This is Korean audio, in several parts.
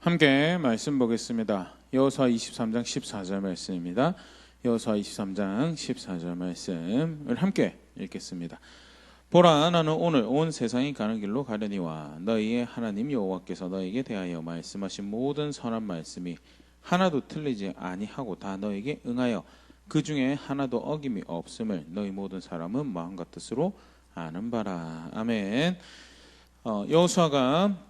함께 말씀 보겠습니다. 여호수아 23장 14절 말씀입니다. 여호수아 23장 14절 말씀을 함께 읽겠습니다. 보라, 나는 오늘 온 세상이 가는 길로 가려니와 너희의 하나님 여호와께서 너희에게 대하여 말씀하신 모든 선한 말씀이 하나도 틀리지 아니하고 다 너희에게 응하여 그 중에 하나도 어김이 없음을 너희 모든 사람은 마음과 뜻으로 아는 바라. 아멘. 여호수아가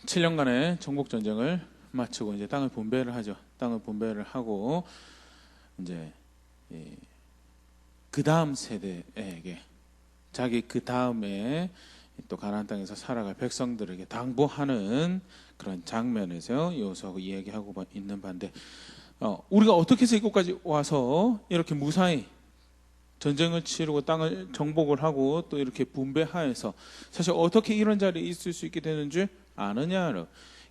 7년간의 정복 전쟁을 마치고 이제 땅을 분배를 하죠. 땅을 분배를 하고 이제 그 다음 세대에게 자기 그 다음에 또 가나안 땅에서 살아갈 백성들에게 당부하는 그런 장면에서 여호수아가 이야기하고 있는 반대, 우리가 어떻게 해서 이곳까지 와서 이렇게 무사히 전쟁을 치르고 땅을 정복을 하고 또 이렇게 분배하여서 사실 어떻게 이런 자리에 있을 수 있게 되는지 아느냐?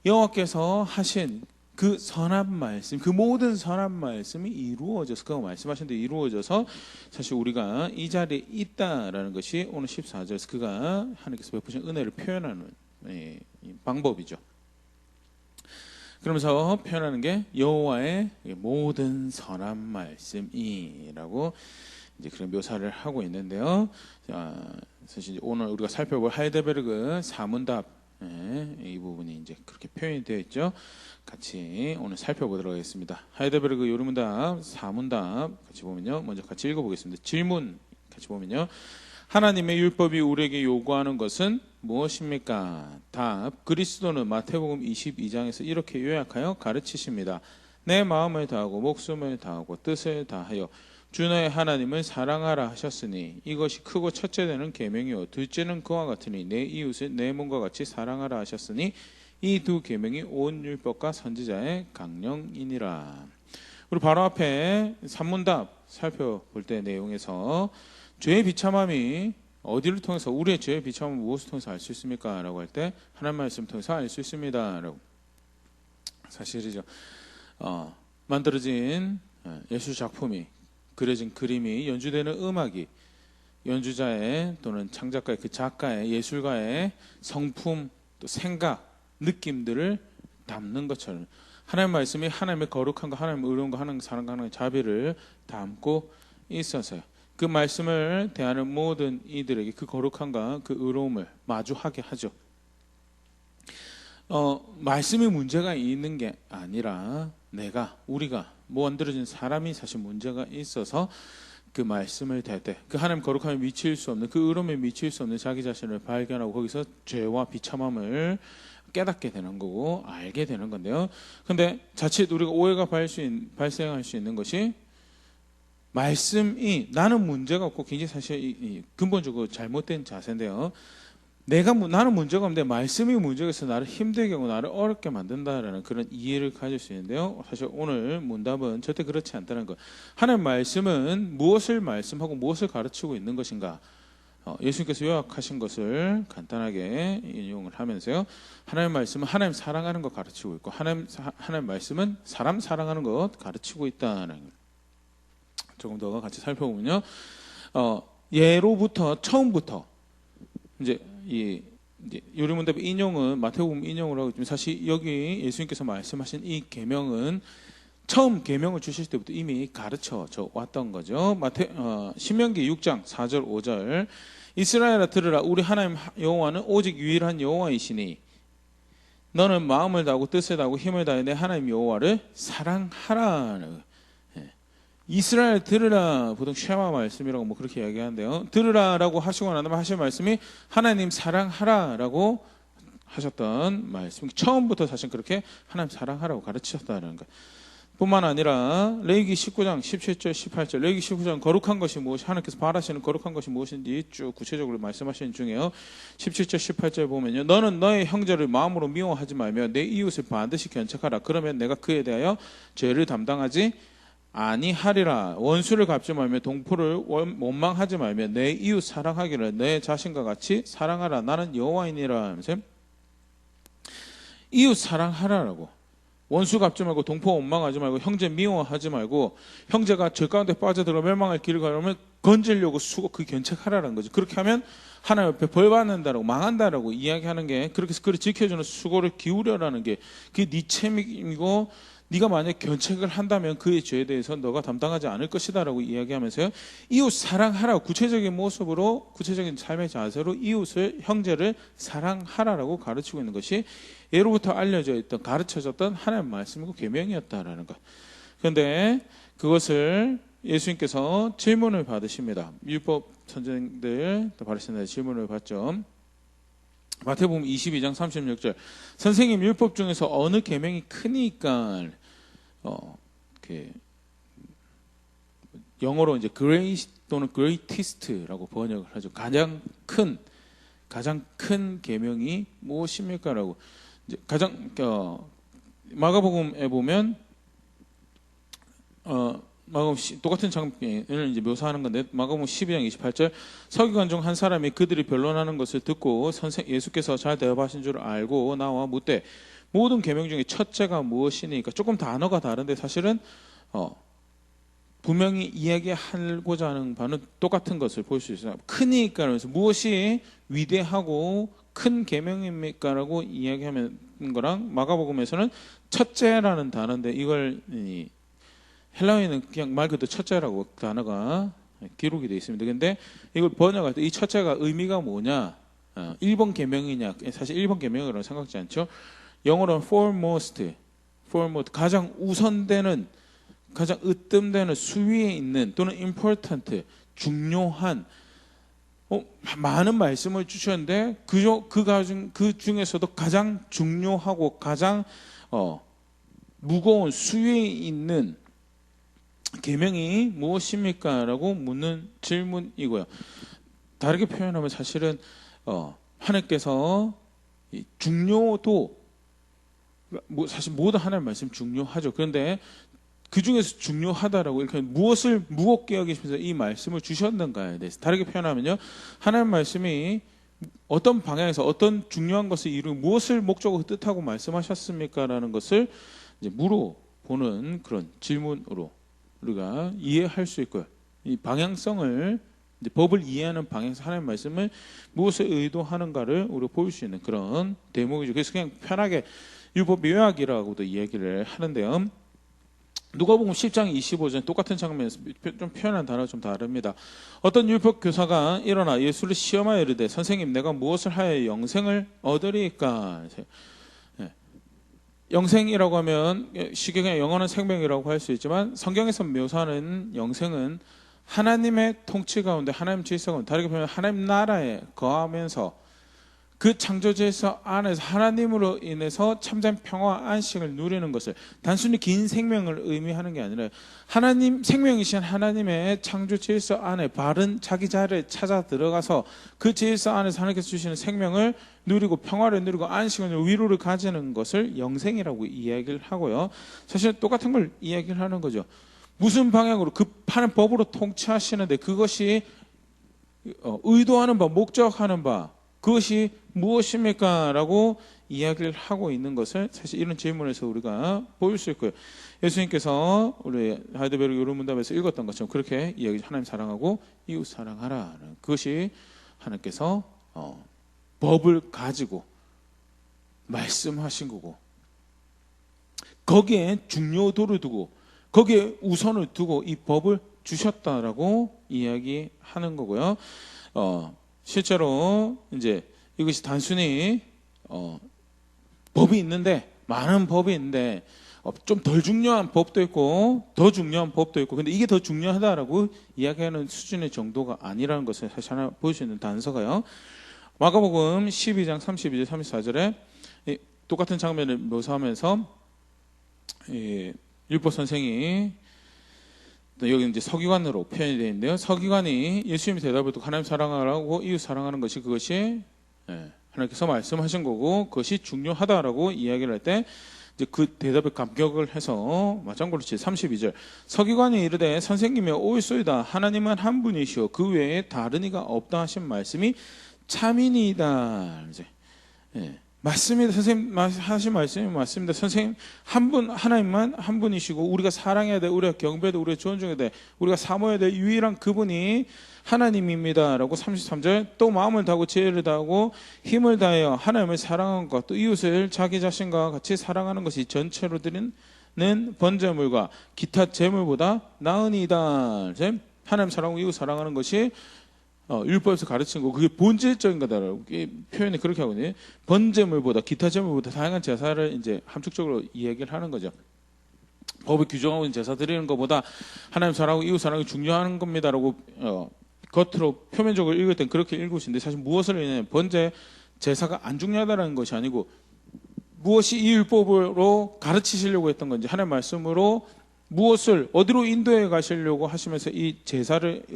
여호와께서 하신 그 선한 말씀, 그 모든 선한 말씀이 이루어져서, 그거 말씀하신 데 이루어져서 사실 우리가 이 자리에 있다라는 것이 오늘 14절에서 그가 하나님께서 베푸신 은혜를 표현하는 방법이죠. 그러면서 표현하는 게 여호와의 모든 선한 말씀이라고 이제 그런 묘사를 하고 있는데요. 사실 오늘 우리가 살펴볼 하이델베르그 사문답, 이 부분이 이제 그렇게 표현이 되어 있죠. 같이 오늘 살펴보도록 하겠습니다. 하이델베르그 요르문답 사문답 같이 보면요. 먼저 같이 읽어보겠습니다. 질문 같이 보면요. 하나님의 율법이 우리에게 요구하는 것은 무엇입니까? 답. 그리스도는 마태복음 22장에서 이렇게 요약하여 가르치십니다. 내 마음을 다하고 목숨을 다하고 뜻을 다하여 주 너의 하나님을 사랑하라 하셨으니 이것이 크고 첫째 되는 계명이요 둘째는 그와 같으니 내 이웃을 내 몸과 같이 사랑하라 하셨으니 이 두 계명이 온 율법과 선지자의 강령이니라. 우리 바로 앞에 산문답 살펴볼 때 내용에서 죄의 비참함이 어디를 통해서, 우리의 죄의 비참함은 무엇을 통해서 알 수 있습니까? 라고 할 때 하나님 말씀 통해서 알 수 있습니다 라고. 사실이죠. 만들어진 예술 작품이, 그려진 그림이, 연주되는 음악이 연주자의 또는 창작가의, 그 작가의, 예술가의 성품, 또 생각, 느낌들을 담는 것처럼 하나님의 말씀이 하나님의 거룩한 거, 하나님의 의로운 거, 하나님의 사랑과 하나님의 자비를 담고 있어서요. 그 말씀을 대하는 모든 이들에게 그 거룩함과 그 의로움을 마주하게 하죠. 말씀이 문제가 있는 게 아니라 우리가 만들어진 사람이 사실 문제가 있어서 그 말씀을 대할 때 그 하나님 거룩함에 미칠 수 없는, 그 의로움에 미칠 수 없는 자기 자신을 발견하고 거기서 죄와 비참함을 깨닫게 되는 거고 알게 되는 건데요. 근데 자칫 우리가 오해가 발생할 수 있는 것이, 말씀이 나는 문제가 없고, 굉장히 사실 근본적으로 잘못된 자세인데요. 나는 문제가 없는데 말씀이 문제가 있어서 나를 힘들게 하고 나를 어렵게 만든다라는 그런 이해를 가질 수 있는데요. 사실 오늘 문답은 절대 그렇지 않다는 것. 하나님 말씀은 무엇을 말씀하고 무엇을 가르치고 있는 것인가? 예수님께서 요약하신 것을 간단하게 인용을 하면서요. 하나님 말씀은 하나님 사랑하는 것 가르치고 있고, 하나님 말씀은 사람 사랑하는 것 가르치고 있다는 것. 조금 더 같이 살펴보면요. 예로부터, 처음부터 이제 요리문답의 인용은 마태복음 인용을 하고 있지만, 사실 여기 예수님께서 말씀하신 이 계명은 처음 계명을 주실 때부터 이미 가르쳐 왔던 거죠. 신명기 6장 4절 5절 이스라엘아 들으라, 우리 하나님 여호와는 오직 유일한 여호와이시니 너는 마음을 다하고 뜻을 다하고 힘을 다해 내 하나님 여호와를 사랑하라. 이스라엘 들으라, 보통 쉐마 말씀이라고 뭐 그렇게 이야기하는데요. 들으라라고 하시고 난 다음에 하신 말씀이 하나님 사랑하라라고 하셨던 말씀. 처음부터 사실 그렇게 하나님 사랑하라고 가르치셨다는 것. 뿐만 아니라 레위기 19장 17절 18절, 레위기 19장 거룩한 것이 무엇이, 하나님께서 바라시는 거룩한 것이 무엇인지 쭉 구체적으로 말씀하시는 중에요. 17절 18절 보면요. 너는 너의 형제를 마음으로 미워하지 말며 내 이웃을 반드시 견책하라. 그러면 내가 그에 대하여 죄를 담당하지 아니하리라. 원수를 갚지 말며 동포를 원망하지 말며 내 이웃 사랑하기를 내 자신과 같이 사랑하라. 나는 여호와이니라 하면서 이웃 사랑하라라고, 원수 갚지 말고 동포 원망하지 말고 형제 미워하지 말고 형제가 죄 가운데 빠져들어 멸망할 길을 가려면 건지려고 수고 그 견책하라는 거죠. 그렇게 하면 하나님 앞에 벌 받는다라고 망한다라고 이야기하는 게 그렇게 해서 그를 지켜주는 수고를 기울여라는 게 그게 네 책임이고 네가 만약 견책을 한다면 그의 죄에 대해서 너가 담당하지 않을 것이다라고 이야기하면서요. 이웃 사랑하라 구체적인 모습으로 구체적인 삶의 자세로 이웃을 형제를 사랑하라라고 가르치고 있는 것이 예로부터 알려져 있던 가르쳐졌던 하나님의 말씀이고 계명이었다라는 것. 그런데 그것을 예수님께서 질문을 받으십니다. 율법 선생들 바리새인들 질문을 받죠. 마태복음 22장 36절 선생님 율법 중에서 어느 계명이 크니까 영어로 이제 great 또는 greatest라고 번역을 하죠. 가장 큰 계명이 무엇입니까라고 이제 가장 마가복음에 보면 마가복음 똑같은 장면을 이제 묘사하는 건데 마가복음 12장 28절 서기관 중 한 사람이 그들이 변론하는 것을 듣고 예수께서 잘 대답하신 줄 알고 나와 묻되 모든 계명 중에 첫째가 무엇이니까 조금 단어가 다른데 사실은 분명히 이야기하고자 하는 바는 똑같은 것을 볼 수 있어요. 크니까 그래서 무엇이 위대하고 큰 계명입니까라고 이야기하는 거랑 마가복음에서는 첫째라는 단어인데 이걸 헬라어에는 그냥 말 그대로 첫째라고 단어가 기록이 되어 있습니다. 근데 이걸 번역할 때 이 첫째가 의미가 뭐냐? 1번 계명이냐? 사실 1번 계명이라고 생각지 않죠. 영어로는 foremost, 가장 우선되는, 가장 으뜸되는 수위에 있는 또는 important, 중요한 많은 말씀을 주셨는데 그 중에서도 가장 중요하고 가장 무거운 수위에 있는 계명이 무엇입니까? 라고 묻는 질문이고요. 다르게 표현하면 사실은 하나님께서 중요도 사실 모든 하나님의 말씀 중요하죠. 그런데 그 중에서 중요하다라고 이렇게 무엇을 무겁게 여기시면서 이 말씀을 주셨는가에 대해서 다르게 표현하면요. 하나님의 말씀이 어떤 방향에서 어떤 중요한 것을 이루고 무엇을 목적으로 뜻하고 말씀하셨습니까? 라는 것을 이제 물어보는 그런 질문으로 우리가 이해할 수 있고요. 이 방향성을 이제 법을 이해하는 방향에서 하나님의 말씀을 무엇을 의도하는가를 우리가 볼 수 있는 그런 대목이죠. 그래서 그냥 편하게 율법 요약이라고도 이야기를 하는데요. 누가복음 10장 25절 똑같은 장면에서 좀 표현한 단어가 좀 다릅니다. 어떤 율법 교사가 일어나 예수를 시험하여 이르되 선생님 내가 무엇을 하여 영생을 얻으리까? 영생이라고 하면 쉽게 그냥 영원한 생명이라고 할 수 있지만 성경에서 묘사하는 영생은 하나님의 통치 가운데 하나님 질서 가운데 다르게 보면 하나님 나라에 거하면서 그 창조 질서 안에서 하나님으로 인해서 참된 평화 안식을 누리는 것을 단순히 긴 생명을 의미하는 게 아니라 하나님 생명이신 하나님의 창조 질서 안에 바른 자기 자리에 찾아 들어가서 그 질서 안에서 하나님께서 주시는 생명을 누리고 평화를 누리고 안식을 누리고 위로를 가지는 것을 영생이라고 이야기를 하고요. 사실 똑같은 걸 이야기를 하는 거죠. 무슨 방향으로 급하는 법으로 통치하시는데 그것이 의도하는 바 목적하는 바 그것이 무엇입니까? 라고 이야기를 하고 있는 것을 사실 이런 질문에서 우리가 보일 수 있고요. 예수님께서 우리 하이델베르그 요르문답에서 읽었던 것처럼 그렇게 이야기 하나님 사랑하고 이웃 사랑하라. 그것이 하나님께서 법을 가지고 말씀하신 거고 거기에 중요도를 두고 거기에 우선을 두고 이 법을 주셨다라고 이야기하는 거고요. 실제로 이제 이것이 단순히 법이 있는데 많은 법이 있는데 좀 덜 중요한 법도 있고 더 중요한 법도 있고 근데 이게 더 중요하다라고 이야기하는 수준의 정도가 아니라는 것을 사실 하나 볼 수 있는 단서가요. 마가복음 12장 32절 34절에 똑같은 장면을 묘사하면서 율법 선생이 여기 이제 서기관으로 표현이 되어 있는데요. 서기관이 예수님이 대답을 듣고 하나님 사랑하라고 이웃 사랑하는 것이 그것이 하나님께서 말씀하신 거고 그것이 중요하다라고 이야기를 할 때 이제 그 대답에 감격을 해서 마찬가지로 32절 서기관이 이르되 선생님이 옳소이다 하나님은 한 분이시오 그 외에 다른 이가 없다 하신 말씀이 참이니이다. 이제 맞습니다. 선생님 하신 말씀이 맞습니다. 선생님 하나님만 한 분이시고 우리가 사랑해야 돼, 우리가 경배해야 돼, 우리가 존중해야 돼, 우리가 사모해야 돼 유일한 그분이 하나님입니다 라고 33절 또 마음을 다하고 지혜를 다하고 힘을 다하여 하나님을 사랑하는 것, 또 이웃을 자기 자신과 같이 사랑하는 것이 전체로 드리는 번제물과 기타 제물보다 나으니이다. 하나님 사랑하고 이웃 사랑하는 것이 율법에서 가르친 거, 그게 본질적인 거다라고 표현이 그렇게 하거든요. 번제물보다, 기타 제물보다 다양한 제사를 이제 함축적으로 이야기를 하는 거죠. 법을 규정하고 있는 제사 드리는 것보다 하나님 사랑하고 이웃 사랑이 중요한 겁니다라고 겉으로 표면적으로 읽을 땐 그렇게 읽으시는데, 사실 무엇을 의미하냐면 번제 제사가 안 중요하다는 것이 아니고 무엇이 이 율법으로 가르치시려고 했던 건지, 하나님 말씀으로 무엇을 어디로 인도해 가시려고 하시면서 이 제사를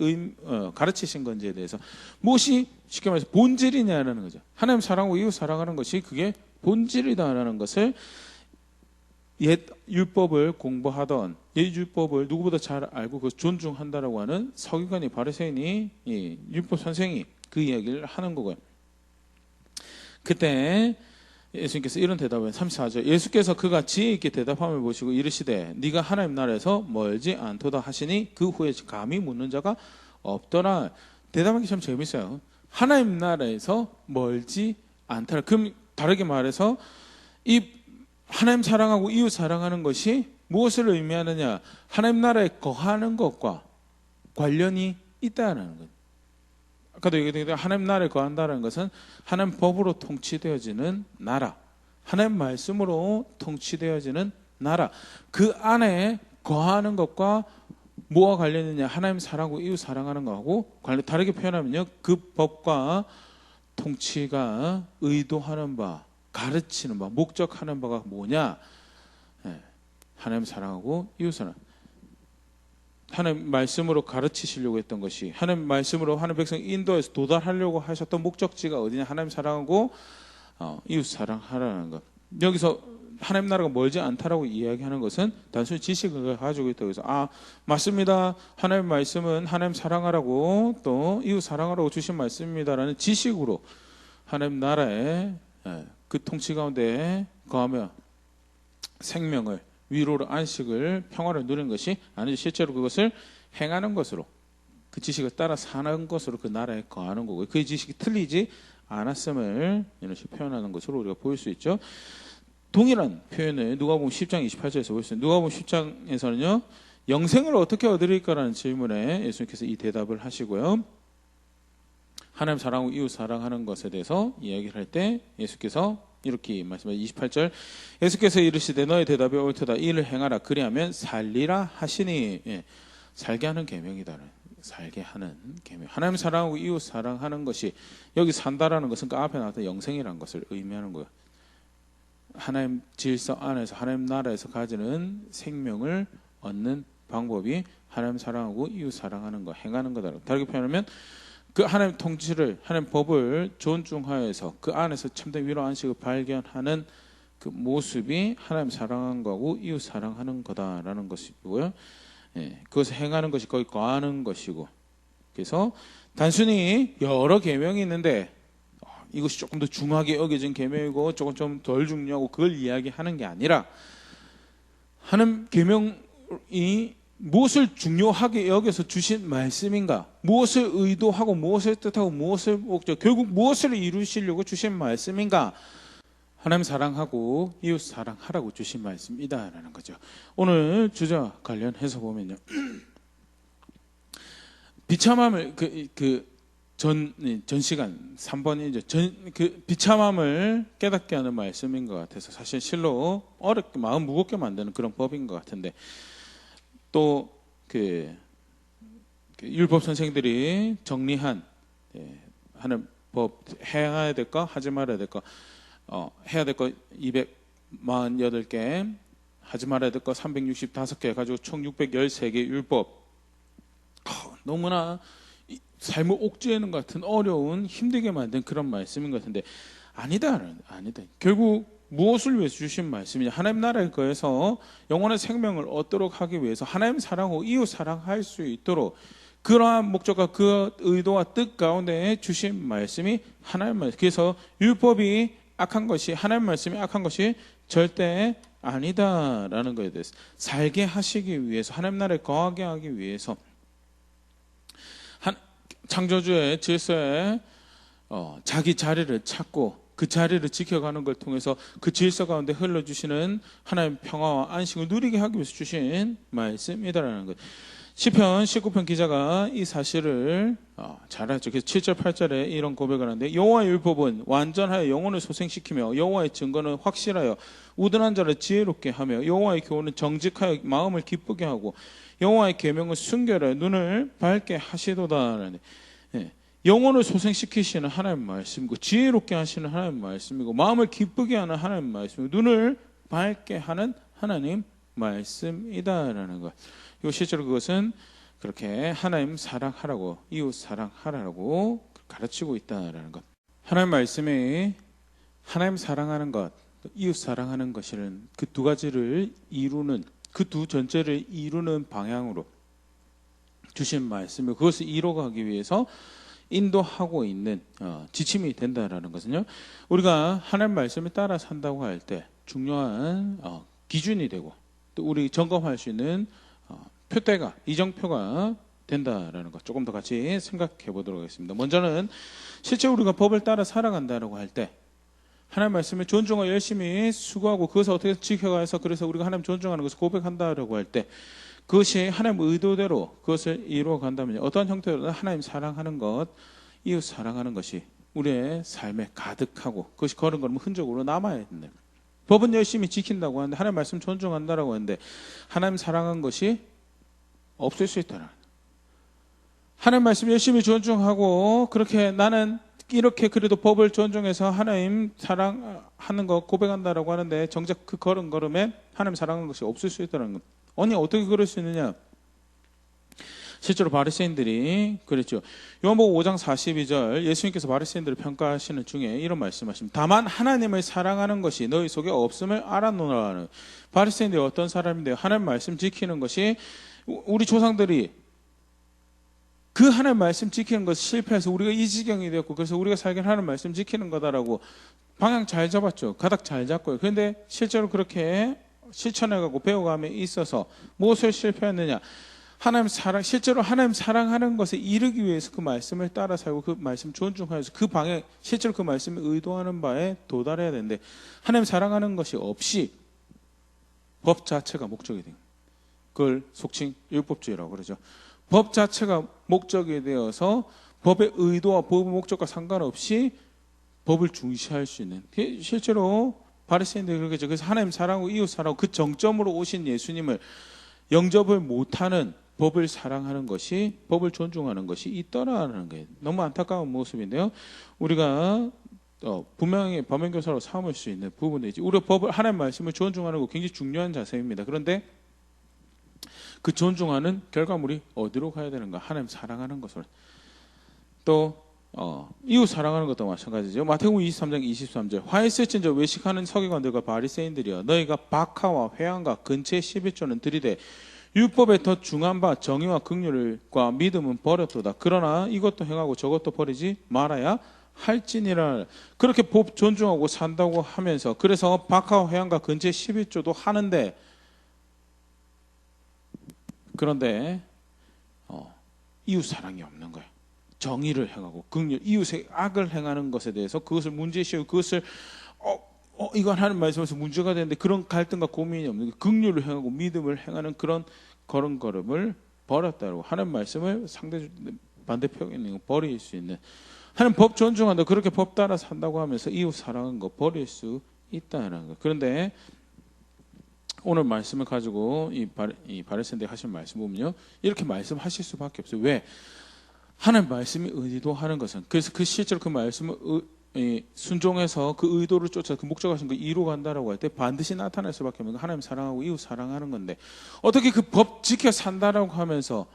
가르치신 건지에 대해서 무엇이 쉽게 말해서 본질이냐라는 거죠. 하나님 사랑하고 이웃 사랑하는 것이 그게 본질이다라는 것을 옛 율법을 공부하던, 옛 율법을 누구보다 잘 알고 그 존중한다라고 하는 서기관이, 바리새인이, 율법 선생이 그 이야기를 하는 거고요. 그때 예수님께서 이런 대답을 34절 예수께서 그가 지혜 있게 대답함을 보시고 이르시되 네가 하나님 나라에서 멀지 않도다 하시니 그 후에 감히 묻는 자가 없더라. 대답하기 참 재밌어요. 하나님 나라에서 멀지 않더라. 그럼 다르게 말해서 이 하나님 사랑하고 이웃 사랑하는 것이 무엇을 의미하느냐, 하나님 나라에 거하는 것과 관련이 있다는 거예요. 아까도 얘기했던 하나님 나라에 거한다는 것은 하나님 법으로 통치되어지는 나라, 하나님 말씀으로 통치되어지는 나라, 그 안에 거하는 것과 뭐와 관련이 있느냐, 하나님 사랑하고 이웃 사랑하는 것하고 관련. 다르게 표현하면요, 그 법과 통치가 의도하는 바, 가르치는 바, 목적하는 바가 뭐냐, 하나님 사랑하고 이웃 사랑, 하나님 말씀으로 가르치시려고 했던 것이, 하나님 말씀으로 하나님 백성 인도에서 도달하려고 하셨던 목적지가 어디냐, 하나님 사랑하고 이웃 사랑하라는 것. 여기서 하나님 나라가 멀지 않다라고 이야기하는 것은 단순히 지식을 가지고 있다고 해서 맞습니다, 하나님 말씀은 하나님 사랑하라고 또 이웃 사랑하라고 주신 말씀입니다라는 지식으로 하나님 나라의 그 통치 가운데 거하며 생명을, 위로를, 안식을, 평화를 누리는 것이 아니죠. 실제로 그것을 행하는 것으로, 그 지식을 따라 사는 것으로 그 나라에 거하는 거고요. 그 지식이 틀리지 않았음을 이런 식으로 표현하는 것으로 우리가 보일 수 있죠. 동일한 표현을 누가복음 10장 28절에서 볼 수 있어요. 누가복음 10장에서는요, 영생을 어떻게 얻으릴까라는 질문에 예수님께서 이 대답을 하시고요, 하나님 사랑하고 이웃 사랑하는 것에 대해서 이야기를 할 때 예수께서 이렇게 말씀하시죠. 28절 예수께서 이르시되 너의 대답이 옳도다. 이를 행하라. 그리하면 살리라 하시니. 살게 하는 계명이다. 살게 하는 계명. 하나님 사랑하고 이웃 사랑하는 것이, 여기 산다라는 것은 그 앞에 나왔던 영생이라는 것을 의미하는 거예요. 하나님 질서 안에서, 하나님 나라에서 가지는 생명을 얻는 방법이 하나님 사랑하고 이웃 사랑하는 거, 행하는 거다. 다르게 표현하면 그 하나님 통치를, 하나님 법을 존중하여서 그 안에서 참된 위로 안식을 발견하는 그 모습이 하나님 사랑하는 거고 이웃 사랑하는 거다라는 것이고요. 그것을 행하는 것이 거기 거하는 것이고, 그래서 단순히 여러 계명이 있는데 이것이 조금 더 중하게 여겨진 계명이고 조금 좀 덜 중요하고 그걸 이야기하는 게 아니라, 하나님 계명이 무엇을 중요하게 여겨서 주신 말씀인가, 무엇을 의도하고 무엇을 뜻하고 무엇을 목적, 결국 무엇을 이루시려고 주신 말씀인가, 하나님 사랑하고 이웃 사랑하라고 주신 말씀이다라는 거죠. 오늘 주제와 관련해서 보면요, 비참함을 전 시간 3번이죠. 그 비참함을 깨닫게 하는 말씀인 것 같아서 사실 실로 어렵게 마음 무겁게 만드는 그런 법인 것 같은데, 또 그 율법 선생들이 정리한 하는 법, 해야 될 거, 하지 말아야 될 거, 해야 될 거 248개, 하지 말아야 될 거 365개 가지고 총 613개 율법. 너무나 삶을 옥죄는 같은 어려운, 힘들게 만든 그런 말씀인 것 같은데, 아니다. 결국 무엇을 위해서 주신 말씀이냐, 하나님 나라에 거해서 영원한 생명을 얻도록 하기 위해서 하나님 사랑하고 이웃 사랑할 수 있도록, 그러한 목적과 그 의도와 뜻 가운데 주신 말씀이 하나님 말씀. 그래서 율법이 악한 것이 하나님 말씀이 악한 것이 절대 아니다라는 것에 대해서 살게 하시기 위해서 하나님 나라에 거하게 하기 위해서 창조주의 질서에 자기 자리를 찾고 그 자리를 지켜가는 걸 통해서 그 질서 가운데 흘러주시는 하나님의 평화와 안식을 누리게 하기 위해서 주신 말씀이다라는 것. 시편 19편 기자가 이 사실을 잘 알죠. 그래서 7절 8절에 이런 고백을 하는데 여호와의 율법은 완전하여 영혼을 소생시키며 여호와의 증거는 확실하여 우둔한 자를 지혜롭게 하며 여호와의 교훈은 정직하여 마음을 기쁘게 하고 여호와의 계명은 순결하여 눈을 밝게 하시도다라는. 영혼을 소생시키시는 하나님 말씀이고 지혜롭게 하시는 하나님 말씀이고 마음을 기쁘게 하는 하나님 말씀이고 눈을 밝게 하는 하나님 말씀이다라는 것. 이 실제로 그것은 그렇게 하나님 사랑하라고 이웃 사랑하라고 가르치고 있다라는 것. 하나님 말씀이 하나님 사랑하는 것, 이웃 사랑하는 것이라는 그 두 가지를 이루는 그 두 전체를 이루는 방향으로 주신 말씀을 그것을 이루어가기 위해서 인도하고 있는 지침이 된다라는 것은요. 우리가 하나님 말씀을 따라 산다고 할 때 중요한 기준이 되고 또 우리 점검할 수 있는 표대가 이정표가 된다라는 것 조금 더 같이 생각해 보도록 하겠습니다. 먼저는 실제 우리가 법을 따라 살아간다라고 할 때 하나님 말씀을 존중하고 열심히 수고하고 그것을 어떻게 지켜가서 그래서 우리가 하나님 존중하는 것을 고백한다라고 할 때 그것이 하나님 의도대로 그것을 이루어 간다면 어떠한 형태로든 하나님 사랑하는 것, 이웃 사랑하는 것이 우리의 삶에 가득하고 그것이 걸은 걸음 흔적으로 남아야 된다. 법은 열심히 지킨다고 하는데 하나님 말씀 존중한다라고 하는데 하나님 사랑한 것이 없을 수 있다는. 하나님 말씀 열심히 존중하고 그렇게 나는 이렇게 그래도 법을 존중해서 하나님 사랑하는 것 고백한다라고 하는데 정작 그 걸은 걸음에 하나님 사랑하는 것이 없을 수 있다는 것. 아니 어떻게 그럴 수 있느냐? 실제로 바리새인들이 그랬죠. 요한복음 5장 42절 예수님께서 바리새인들을 평가하시는 중에 이런 말씀하십니다. 다만 하나님을 사랑하는 것이 너희 속에 없음을 알았노라는. 바리새인들이 어떤 사람인데요? 하나님 말씀 지키는 것이 우리 조상들이 그 하나님 말씀 지키는 것을 실패해서 우리가 이 지경이 되었고 그래서 우리가 살기는 하나님 말씀 지키는 거다라고 방향 잘 잡았죠. 가닥 잘 잡고요. 그런데 실제로 그렇게 실천해가고 배워감에 있어서 무엇을 실패했느냐? 하나님 사랑, 실제로 하나님 사랑하는 것에 이르기 위해서 그 말씀을 따라 살고 그 말씀 존중하여서 그 방에 실제로 그 말씀을 의도하는 바에 도달해야 되는데 하나님 사랑하는 것이 없이 법 자체가 목적이 돼요. 그걸 속칭 율법주의라고 그러죠. 법 자체가 목적이 되어서 법의 의도와 법의 목적과 상관없이 법을 중시할 수 있는 실제로 바리새인들이 그러겠죠. 그래서 하나님 사랑하고 이웃 사랑하고 그 정점으로 오신 예수님을 영접을 못하는 법을 사랑하는 것이 법을 존중하는 것이 있더라는 거예요. 너무 안타까운 모습인데요. 우리가 분명히 법연교사로 삼을 수 있는 부분이지. 우리가 법을 하나님 말씀을 존중하는 거 굉장히 중요한 자세입니다. 그런데 그 존중하는 결과물이 어디로 가야 되는가? 하나님 사랑하는 것으로. 또 이웃 사랑하는 것도 마찬가지죠. 마태복음 23장 23절 화했을진저 외식하는 서기관들과 바리새인들이여 너희가 박하와 회당과 근처의 11조는 들이되 율법에 더 중한 바 정의와 긍휼과 믿음은 버렸도다. 그러나 이것도 행하고 저것도 버리지 말아야 할지니라. 그렇게 법 존중하고 산다고 하면서 그래서 박하와 회당과 근처의 11조도 하는데 그런데 이웃 사랑이 없는 거예요. 정의를 행하고 긍휼, 이웃의 악을 행하는 것에 대해서 그것을 문제시하고 그것을 이건 하는 말씀에서 문제가 되는데 그런 갈등과 고민이 없는 게 긍휼을 행하고 믿음을 행하는 그런 걸음걸음을 버렸다고 하는 말씀을 상대 반대편에 버릴 수 있는 하는 법 존중한다. 그렇게 법 따라 산다고 하면서 이웃 사랑하는 거 버릴 수 있다는 거. 그런데 오늘 말씀을 가지고 이 바리새인들이 하신 말씀 보면요 이렇게 말씀하실 수밖에 없어요. 왜? 하나님 말씀이 의도하는 것은 그래서 그 실제로 그 말씀을 순종해서 그 의도를 쫓아 그 목적하신 걸 이루어간다라고 할 때 반드시 나타날 수밖에 없는 거 하나님 사랑하고 이웃 사랑하는 건데 어떻게 그 법 지켜 산다라고 하면서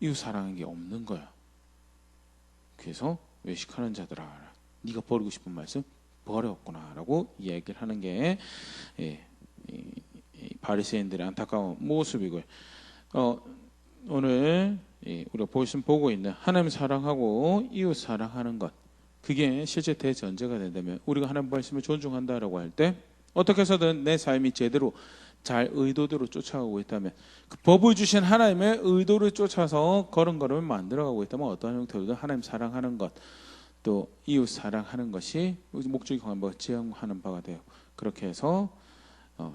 이웃 사랑하는 게 없는 거야. 그래서 외식하는 자들아 네가 버리고 싶은 말씀 버렸구나라고 이야기를 하는 게 바리새인들의 안타까운 모습이고요. 오늘 우리가 보고 있는 하나님 사랑하고 이웃 사랑하는 것 그게 실제 대전제가 된다면 우리가 하나님 말씀을 존중한다라고 할 때 어떻게 해서든 내 삶이 제대로 잘 의도대로 쫓아가고 있다면 그 법을 주신 하나님의 의도를 쫓아서 걸음걸음을 만들어가고 있다면 어떠한 형태로든 하나님 사랑하는 것 또 이웃 사랑하는 것이 목적이 강한 바 지향하는 바가 돼요. 그렇게 해서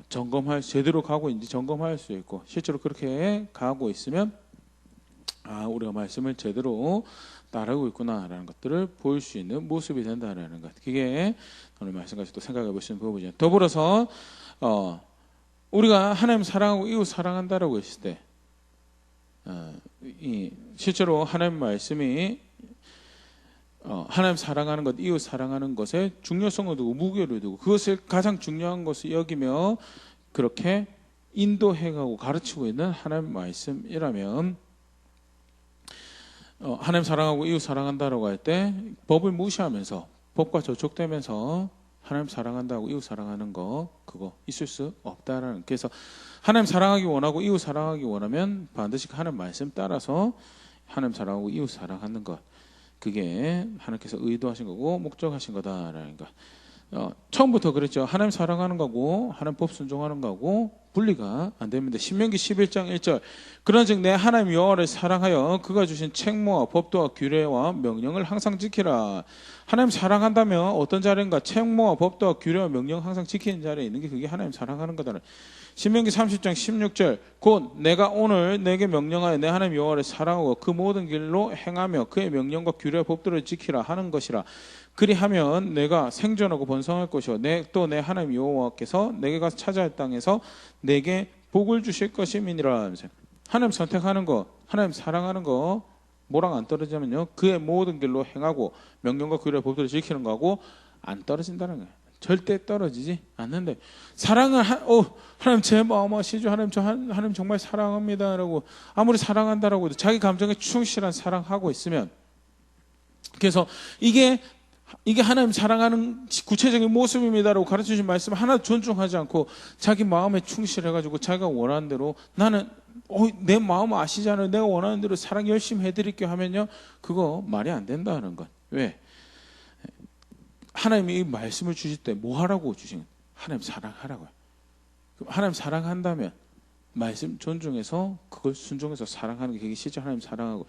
점검할 제대로 가고 있는지 점검할 수 있고 실제로 그렇게 가고 있으면 우리가 말씀을 제대로 따르고 있구나라는 것들을 보일 수 있는 모습이 된다라는 것. 그게 오늘 말씀까지 또 생각해 보시는 부분이죠. 더불어서 우리가 하나님 사랑하고 이웃 사랑한다라고 했을 때 실제로 하나님 말씀이 하나님 사랑하는 것, 이웃 사랑하는 것에 중요성을 두고 무게를 두고 그것을 가장 중요한 것을 여기며 그렇게 인도해가고 가르치고 있는 하나님 말씀이라면 하나님 사랑하고 이웃 사랑한다라고 할 때 법을 무시하면서 법과 저촉되면서 하나님 사랑한다고 이웃 사랑하는 거 그거 있을 수 없다라는. 그래서 하나님 사랑하기 원하고 이웃 사랑하기 원하면 반드시 하나님 말씀 따라서 하나님 사랑하고 이웃 사랑하는 것 그게 하나님께서 의도하신 거고 목적하신 거다라는 것. 처음부터 그랬죠. 하나님 사랑하는 거고 하나님 법 순종하는 거고 분리가 안 됩니다. 신명기 11장 1절 그런즉 내 하나님 여호와를 사랑하여 그가 주신 책무와 법도와 규례와 명령을 항상 지키라. 하나님 사랑한다면 어떤 자리인가? 책무와 법도와 규례와 명령 항상 지키는 자리에 있는 게 그게 하나님 사랑하는 거다. 신명기 30장 16절 곧 내가 오늘 내게 명령하여 내 하나님 여호와를 사랑하고 그 모든 길로 행하며 그의 명령과 규례와 법도를 지키라 하는 것이라. 그리하면 내가 생존하고 번성할 것이요 또 내 하나님 여호와께서 내게 가서 차지할 땅에서 내게 복을 주실 것임이니라. 하나님 선택하는 거 하나님 사랑하는 거 뭐랑 안 떨어지냐면요 그의 모든 길로 행하고 명령과 규례와 법도를 지키는 거하고 안 떨어진다는 거예요. 절대 떨어지지 않는데 사랑은 하나님 제 마음 아시죠? 하나님 정말 사랑합니다라고 아무리 사랑한다라고 해도 자기 감정에 충실한 사랑하고 있으면 그래서 이게 하나님 사랑하는 구체적인 모습입니다라고 가르쳐주신 말씀을 하나도 존중하지 않고 자기 마음에 충실해가지고 자기가 원하는 대로 나는 내 마음 아시잖아요. 내가 원하는 대로 사랑 열심히 해드릴게요 하면요 그거 말이 안 된다는 것. 왜? 하나님이 이 말씀을 주실 때 뭐 하라고 주신 거예요? 하나님 사랑하라고요. 하나님 사랑한다면 말씀 존중해서 그걸 순종해서 사랑하는 게 그게 실제 하나님 사랑하고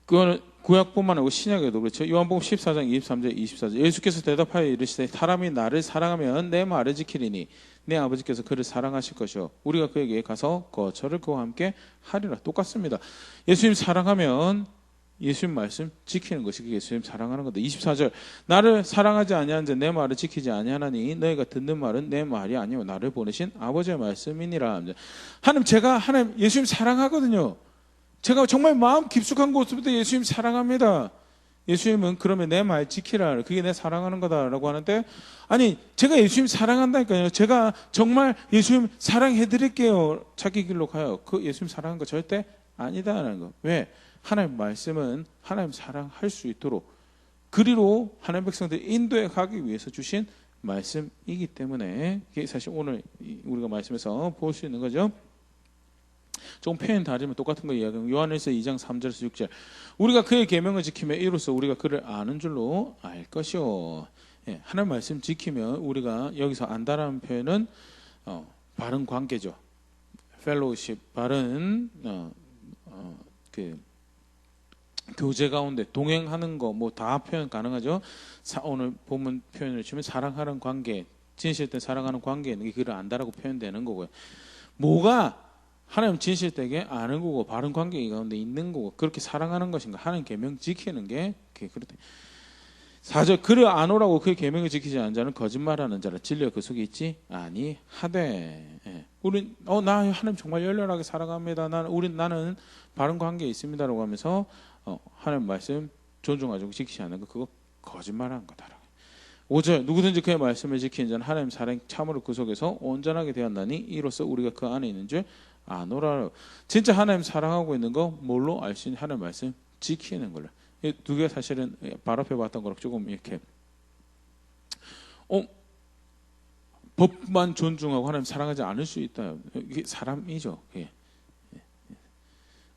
그거는 구약뿐만 아니고 신약에도 그렇죠. 요한복음 14장 23절 24절 예수께서 대답하여 이르시되 사람이 나를 사랑하면 내 말을 지키리니 내 아버지께서 그를 사랑하실 것이요 우리가 그에게 가서 저를 그와 함께 하리라. 똑같습니다. 예수님 사랑하면 예수님 말씀 지키는 것이 그게 예수님 사랑하는 거다. 24절 나를 사랑하지 아니하는 자 내 말을 지키지 아니하나니 너희가 듣는 말은 내 말이 아니요 나를 보내신 아버지의 말씀이니라. 제가 하나님 예수님 사랑하거든요. 제가 정말 마음 깊숙한 곳부터 예수님 사랑합니다. 예수님은 그러면 내 말 지키라. 그게 내 사랑하는 거다라고 하는데 아니 제가 예수님 사랑한다니까요. 제가 정말 예수님 사랑해드릴게요. 자기 길로 가요. 그 예수님 사랑하는 거 절대 아니다라는 거. 왜? 하나님 말씀은 하나님 사랑할 수 있도록 그리로 하나님 백성들 인도해 가기 위해서 주신 말씀이기 때문에 그게 사실 오늘 우리가 말씀에서 볼 수 있는 거죠. 조금 표현 다르면 똑같은 거 이야기하면 요한일서 2장 3절에서 6절 우리가 그의 계명을 지키며 이로써 우리가 그를 아는 줄로 알 것이요. 하나님 말씀 지키면 우리가 여기서 안다라는 표현은 바른 관계죠. 펠로우십 바른 그 교제 가운데 동행하는 거 뭐 다 표현 가능하죠. 오늘 본문 표현을 치면 사랑하는 관계 진실된 사랑하는 관계에 있는 게 그를 안다라고 표현되는 거고요. 뭐가 하나님 진실되게 아는 거고 바른 관계 가운데 있는 거고 그렇게 사랑하는 것인가 하나님 계명 지키는 게 그렇다. 4절 그를 아노라고 그의 계명을 지키지 않은 자는 거짓말하는 자라 진리가 그 속에 있지 아니하되. 우린 나 하나님 정말 열렬하게 사랑합니다. 나는 바른 관계에 있습니다라고 하면서 하나님 말씀 존중하고 지키지 않는 거 그거 거짓말하는 거다. 5절 누구든지 그의 말씀을 지키는 자는 하나님 사랑 참으로 그 속에서 온전하게 되었나니 이로써 우리가 그 안에 있는 줄 아노라. 진짜 하나님 사랑하고 있는 거 뭘로 알 수 있는 하나님 말씀 지키는 걸로. 이 두 개 사실은 바로 앞에 봤던 거랑 조금 이렇게 법만 존중하고 하나님 사랑하지 않을 수 있다. 이게 사람이죠.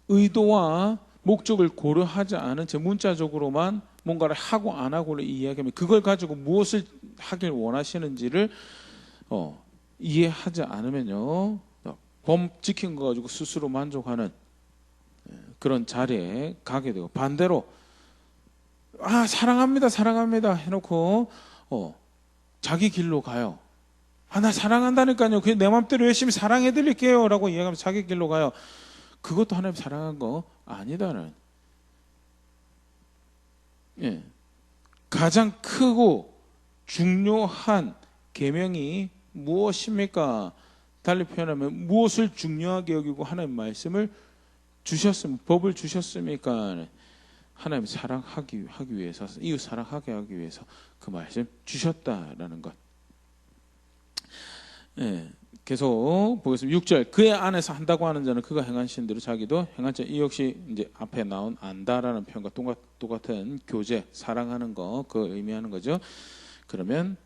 의도와 목적을 고려하지 않은 제 문자적으로만 뭔가를 하고 안 하고를 이야기하면 그걸 가지고 무엇을 하길 원하시는지를 이해하지 않으면요, 법 지킨 거 가지고 스스로 만족하는 그런 자리에 가게 되고, 반대로 사랑합니다 사랑합니다 해놓고 자기 길로 가요. 나 사랑한다니까요, 그냥 내 맘대로 열심히 사랑해드릴게요 라고 이야기하면서 자기 길로 가요. 그것도 하나님 사랑한 거 아니다는, 가장 크고 중요한 계명이 무엇입니까? 달리 표현하면 무엇을 중요하게 여기고 하나님 말씀을 주셨습니까? 법을 주셨습니까? 하나님 사랑하기 위해서, 이웃 사랑하게 하기 위해서 그 말씀 주셨다라는 것. 계속 보겠습니다. 6절, 그의 안에서 한다고 하는 자는 그가 행한 신대로 자기도 행한 자. 이 역시 이제 앞에 나온 안다라는 표현과 똑같은 교제, 사랑하는 거, 그 의미하는 거죠. 그러면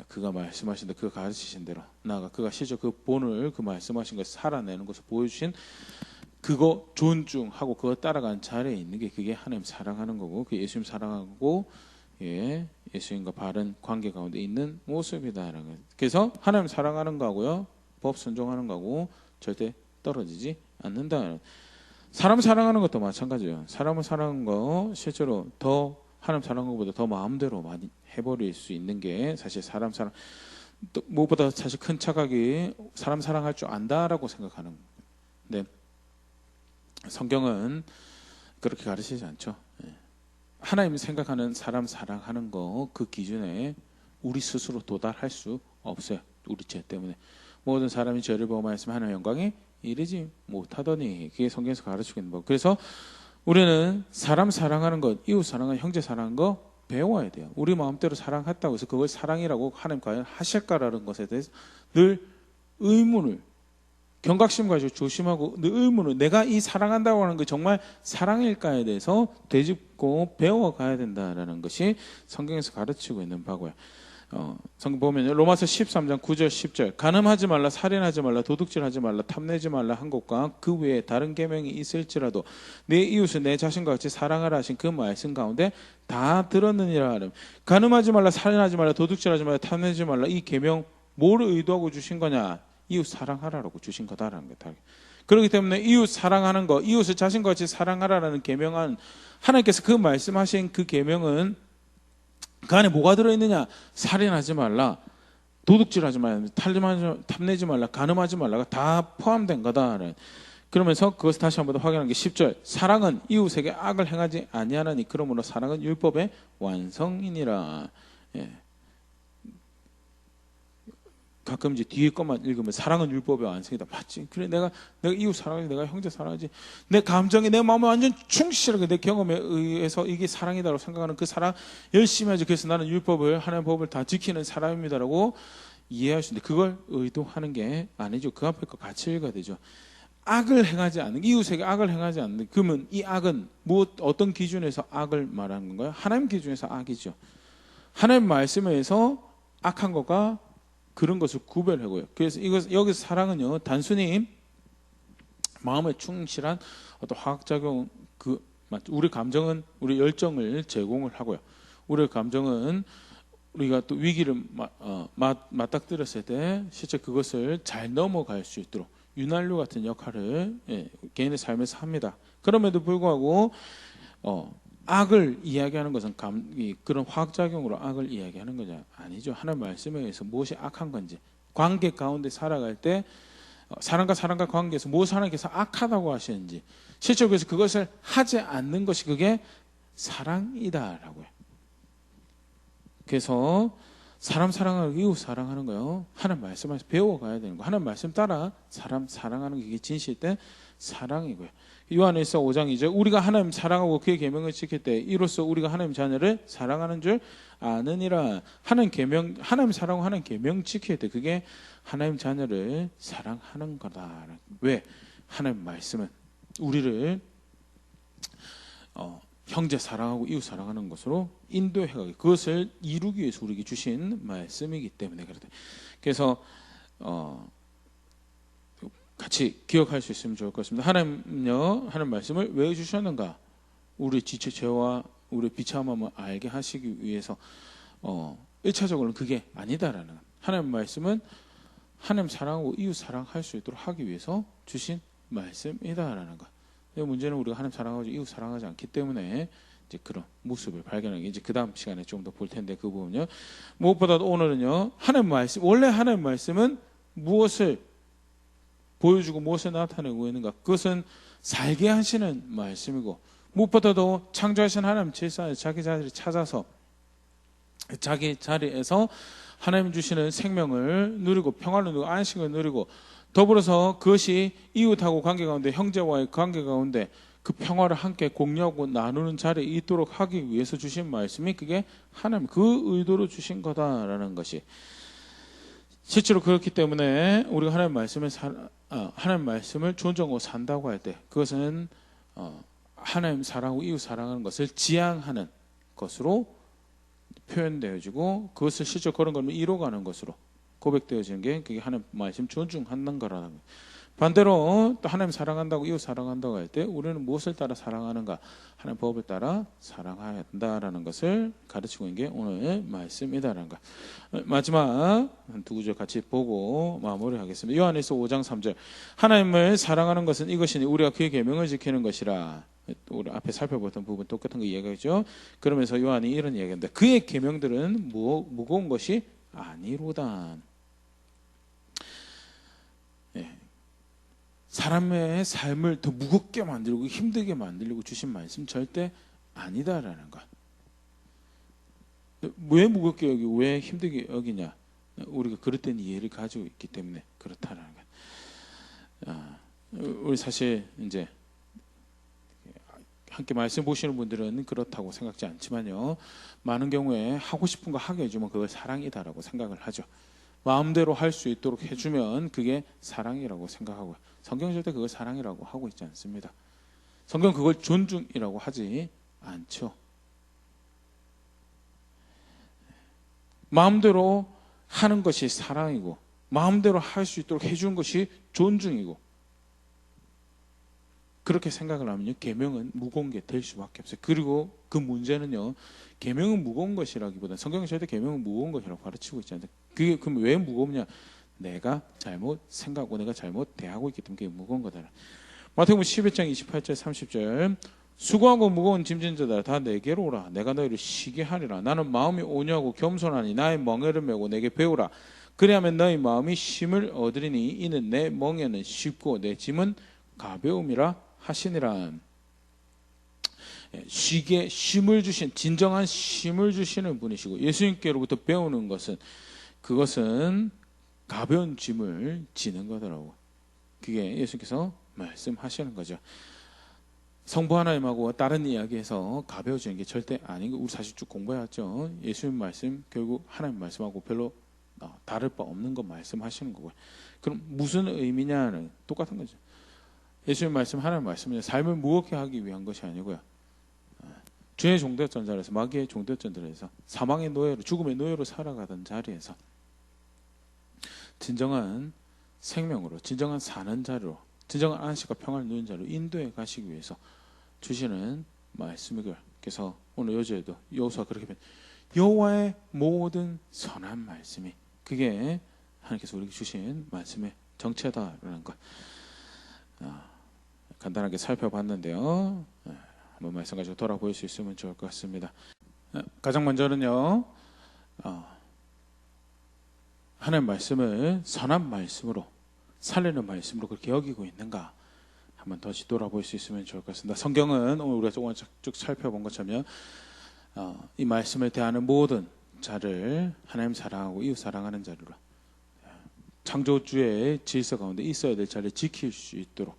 그가 말씀하신 대로, 그가 가르치신 대로 나아가 그가 실제 그 본을, 그 말씀하신 것을 살아내는 것을 보여주신 그거 존중하고 그거 따라가는 자리에 있는 게, 그게 하나님 사랑하는 거고, 그 예수님 사랑하고 예수님과 바른 관계 가운데 있는 모습이다라는 거예요. 그래서 하나님 사랑하는 거하고요, 법 순종하는 거하고 절대 떨어지지 않는다. 사람 사랑하는 것도 마찬가지예요. 사람을 사랑하는 거 실제로 더 하나님 사랑하는 것보다 더 마음대로 많이 해버릴 수 있는 게 사실 사람 사랑, 또 무엇보다 사실 큰 착각이 사람 사랑할 줄 안다라고 생각하는 거예요. 근데 성경은 그렇게 가르치지 않죠. 하나님이 생각하는 사람 사랑하는 거, 그 기준에 우리 스스로 도달할 수 없어요. 우리 죄 때문에. 모든 사람이 죄를 범하였으면 하나님의 영광에 이르지 못하더니, 그게 성경에서 가르치고 있는 법. 그래서 우리는 사람 사랑하는 것, 이웃 사랑하는, 형제 사랑하는 거 배워야 돼요. 우리 마음대로 사랑했다고 해서 그걸 사랑이라고 하나님 과연 하실까라는 것에 대해서 늘 의문을, 경각심 가지고 조심하고 늘 의문을, 내가 이 사랑한다고 하는 게 정말 사랑일까에 대해서 되짚고 배워가야 된다라는 것이 성경에서 가르치고 있는 바고요. 성경 보면 로마서 13장 9절 10절, 간음하지 말라, 살인하지 말라, 도둑질하지 말라, 탐내지 말라 한 것과 그 외에 다른 계명이 있을지라도 내 이웃을 내 자신과 같이 사랑하라 하신 그 말씀 가운데 다 들었느니라 하름. 간음하지 말라, 살인하지 말라, 도둑질하지 말라, 탐내지 말라, 이 계명 뭐를 의도하고 주신 거냐? 이웃 사랑하라고 주신 거다라는 거다. 그렇기 때문에 이웃 사랑하는 거, 이웃을 자신과 같이 사랑하라라는 계명은, 하나님께서 그 말씀하신 그 계명은 그 안에 뭐가 들어있느냐? 살인하지 말라, 도둑질하지 말라, 탐내지 말라, 간음하지 말라가 다 포함된 거다. 그러면서 그것을 다시 한번 더 확인하는 게 10절, 사랑은 이웃에게 악을 행하지 아니하나니 그러므로 사랑은 율법의 완성이니라. 가끔 이제 뒤에 것만 읽으면 사랑은 율법의 완성이다. 맞지? 그래, 내가 이웃 사랑하지, 내가 형제 사랑하지, 내 감정에, 내 마음에 완전 충실하게 내 경험에 의해서 이게 사랑이다라고 생각하는 그 사랑 열심히 하지. 그래서 나는 율법을, 하나님의 법을 다 지키는 사람입니다라고 이해할 수 있는데, 그걸 의도하는 게 아니죠. 그 앞에 거 같이 읽어야 되죠. 악을 행하지 않는, 이웃에게 악을 행하지 않는, 그러면 이 악은 어떤 기준에서 악을 말하는 건가요? 하나님 기준에서 악이죠. 하나님 말씀에 의해서 악한 거가 그런 것을 구별하고요. 그래서 여기서 사랑은요, 단순히 마음에 충실한 어떤 화학작용, 우리 감정은 우리 열정을 제공을 하고요. 우리 감정은 우리가 또 위기를 맞닥뜨렸을 때 실제 그것을 잘 넘어갈 수 있도록 윤활유 같은 역할을 개인의 삶에서 합니다. 그럼에도 불구하고 악을 이야기하는 것은 그런 화학작용으로 악을 이야기하는 거냐? 아니죠. 하나님 말씀에 의해서 무엇이 악한 건지, 관계 가운데 살아갈 때 사람과 사람과 관계에서 무엇을 하나님께서 악하다고 하시는지, 실제로 그래서 그것을 하지 않는 것이 그게 사랑이다라고요. 그래서 사람 사랑하고 이웃 사랑하는 거요, 하나님 말씀에서 배워가야 되는 거. 하나님 말씀 따라 사람 사랑하는 게 이게 진실 때 사랑이고요. 요한일서 5장 2절, 우리가 하나님 사랑하고 그의 계명을 지킬 때 이로써 우리가 하나님 자녀를 사랑하는 줄 아느니라. 하나님 사랑하고 하나님 계명 지킬 때 그게 하나님 자녀를 사랑하는 거다. 왜? 하나님 말씀은 우리를 형제 사랑하고 이웃 사랑하는 것으로 인도해가기, 그것을 이루기 위해서 우리에게 주신 말씀이기 때문에 그렇다. 그래서 같이 기억할 수 있으면 좋을 것 같습니다. 하나님 말씀을 왜 주셨는가? 우리 지체 죄와 우리 비참함을 알게 하시기 위해서 1차적으로는 그게 아니다라는 하나님 말씀은 하나님 사랑하고 이웃 사랑할 수 있도록 하기 위해서 주신 말씀이다라는 것. 문제는 우리가 하나님 사랑하고 이웃 사랑하지 않기 때문에 이제 그런 모습을 발견하는 게 이제 그 다음 시간에 좀 더 볼 텐데 그 부분요. 무엇보다도 오늘은요. 하나님 말씀 원래 하나님 말씀은 무엇을 보여주고 무엇을 나타내고 있는가? 그것은 살게 하시는 말씀이고 무엇보다도 창조하신 하나님 질서에 자기 자리를 찾아서 자기 자리에서 하나님 주시는 생명을 누리고 평화를 누리고 안식을 누리고 더불어서 그것이 이웃하고 관계 가운데 형제와의 관계 가운데 그 평화를 함께 공유하고 나누는 자리에 있도록 하기 위해서 주신 말씀이 그게 하나님 그 의도로 주신 거다라는 것이 실제로 그렇기 때문에 우리가 하나님 말씀을 존중하고 산다고 할 때 그것은 하나님 사랑하고 이웃 사랑하는 것을 지향하는 것으로 표현되어지고 그것을 실제 그런 걸 이뤄가는 것으로 고백되어지는 게 그게 하나님 말씀 존중하는 거라는 거예요. 반대로 또 하나님 사랑한다고 이웃 사랑한다고 할 때 우리는 무엇을 따라 사랑하는가? 하나님 법을 따라 사랑해야 한다라는 것을 가르치고 있는 게 오늘 말씀이다라는 거. 마지막 한 두 구절 같이 보고 마무리하겠습니다. 요한일서 5장 3절. 하나님을 사랑하는 것은 이것이니 우리가 그의 계명을 지키는 것이라. 우리 앞에 살펴봤던 부분 똑같은 거 이야기하죠. 그러면서 요한이 이런 이야기합니다. 그의 계명들은 무거운 것이 아니로다. 사람의 삶을 더 무겁게 만들고 힘들게 만들려고 주신 말씀 절대 아니다라는 것. 왜 무겁게 여기고 왜 힘들게 여기냐? 우리가 그릇된 이해를 가지고 있기 때문에 그렇다라는 것. 우리 사실 이제 함께 말씀 보시는 분들은 그렇다고 생각지 않지만요. 많은 경우에 하고 싶은 거 하게 해주면 그걸 사랑이다라고 생각을 하죠. 마음대로 할 수 있도록 해주면 그게 사랑이라고 생각하고요. 성경 절대 그걸 사랑이라고 하고 있지 않습니다. 성경 그걸 존중이라고 하지 않죠. 마음대로 하는 것이 사랑이고 마음대로 할 수 있도록 해주는 것이 존중이고 그렇게 생각을 하면요. 계명은 무거운 게 될 수밖에 없어요. 그리고 그 문제는요. 계명은 무거운 것이라기보다 성경은 절대 계명은 무거운 것이라고 가르치고 있지 않아요. 그게 그럼 왜 무겁냐? 내가 잘못 생각하고 내가 잘못 대하고 있기 때문에 그게 무거운 거다. 마태복음 11장 28절 30절 수고하고 무거운 짐진 자들아 다 내게로 오라. 내가 너희를 쉬게 하리라. 나는 마음이 온유하고 겸손하니 나의 멍에를 메고 내게 배우라. 그리하면 너희 마음이 쉼을 얻으리니 이는 내 멍에는 쉽고 내 짐은 가벼움이라 하시니라. 쉬게 쉼을 주신 진정한 쉼을 주시는 분이시고 예수님께로부터 배우는 것은 그것은 가벼운 짐을 지는 거더라고. 그게 예수님께서 말씀하시는 거죠. 성부 하나님하고 다른 이야기에서 가벼워지는 게 절대 아닌 거 우리 사실 쭉 공부해왔죠. 예수님 말씀 결국 하나님 말씀하고 별로 다를 바 없는 거 말씀하시는 거고요. 그럼 무슨 의미냐는 똑같은 거죠. 예수님 말씀 하나님 말씀은 삶을 무겁게 하기 위한 것이 아니고요. 주의 종되었던 자리에서 마귀의 종되었던 자리에서 사망의 노예로 죽음의 노예로 살아가던 자리에서 진정한 생명으로 진정한 사는 자리로 진정한 안식과 평화를 누리는 자리로 인도해 가시기 위해서 주시는 말씀이고요. 그래서 오늘 여주에도 여호수아가 그렇게 여호와의 모든 선한 말씀이 그게 하나님께서 우리에게 주신 말씀의 정체다라는 것 간단하게 살펴봤는데요. 한번 말씀 가지고 돌아볼 수 있으면 좋을 것 같습니다. 가장 먼저는요. 하나님 말씀을 선한 말씀으로 살리는 말씀으로 그렇게 여기고 있는가 한번 다시 돌아볼 수 있으면 좋을 것 같습니다. 성경은 오늘 우리가 조금 쭉 살펴본 것처럼 이 말씀을 대하는 모든 자를 하나님 사랑하고 이웃 사랑하는 자로 창조주의 질서 가운데 있어야 될 자를 지킬 수 있도록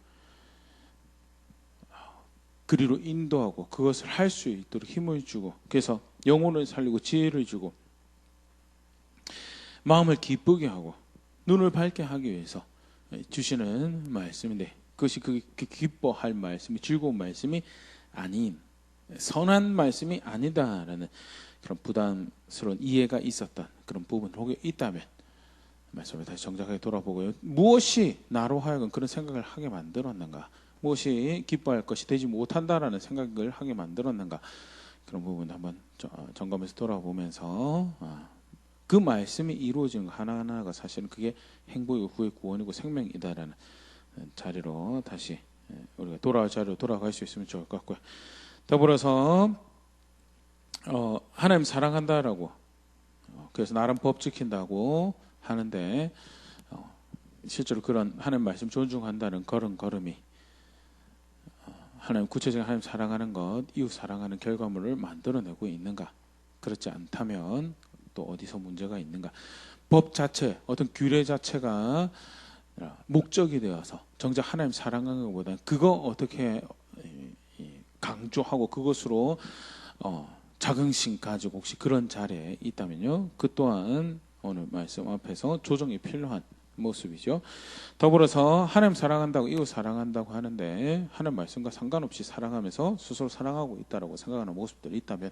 그리로 인도하고 그것을 할 수 있도록 힘을 주고 그래서 영혼을 살리고 지혜를 주고 마음을 기쁘게 하고 눈을 밝게 하기 위해서 주시는 말씀인데 그것이 그 기뻐할 말씀이 즐거운 말씀이 아닌 선한 말씀이 아니다라는 그런 부담스러운 이해가 있었던 그런 부분 혹은 있다면 말씀을 다시 정작하게 돌아보고요. 무엇이 나로 하여금 그런 생각을 하게 만들었는가? 무엇이 기뻐할 것이 되지 못한다라는 생각을 하게 만들었는가? 그런 부분 한번 점검해서 돌아보면서 그 말씀이 이루어지는 거 하나하나가 사실은 그게 행복이고 구의 구원이고 생명이다라는 자리로 다시 우리가 돌아갈 자리로 돌아갈 수 있으면 좋을 것 같고요. 더불어서 하나님 사랑한다라고 그래서 나름 법 지킨다고 하는데 실제로 그런 하나님 말씀 존중한다는 걸음이 하나님 구체적인 하나님 사랑하는 것, 이웃 사랑하는 결과물을 만들어내고 있는가? 그렇지 않다면 또 어디서 문제가 있는가? 법 자체, 어떤 규례 자체가 목적이 되어서 정작 하나님 사랑하는 것보다는 그거 어떻게 강조하고 그것으로 자긍심 가지고 혹시 그런 자리에 있다면요, 그 또한 오늘 말씀 앞에서 조정이 필요한 모습이죠. 더불어서 하나님 사랑한다고 이웃 사랑한다고 하는데 하나님 말씀과 상관없이 사랑하면서 스스로 사랑하고 있다라고 생각하는 모습들이 있다면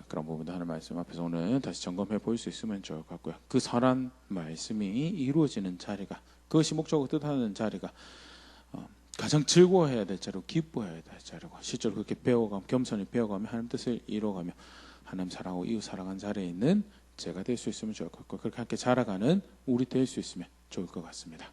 그런 부분도 하나님 말씀 앞에서 오늘 다시 점검해 볼 수 있으면 좋을 것 같고요. 그 선한 말씀이 이루어지는 자리가, 그것이 목적을 뜻하는 자리가 가장 즐거워해야 될 자리고 기뻐해야 될 자리고, 실제로 그렇게 배워가며 겸손히 배워가며 하나님 뜻을 이루어가며 하나님 사랑하고 이웃 사랑한 자리에 있는 제가 될 수 있으면 좋을 것 같고, 그렇게 함께 자라가는 우리 될 수 있으면 좋을 것 같습니다.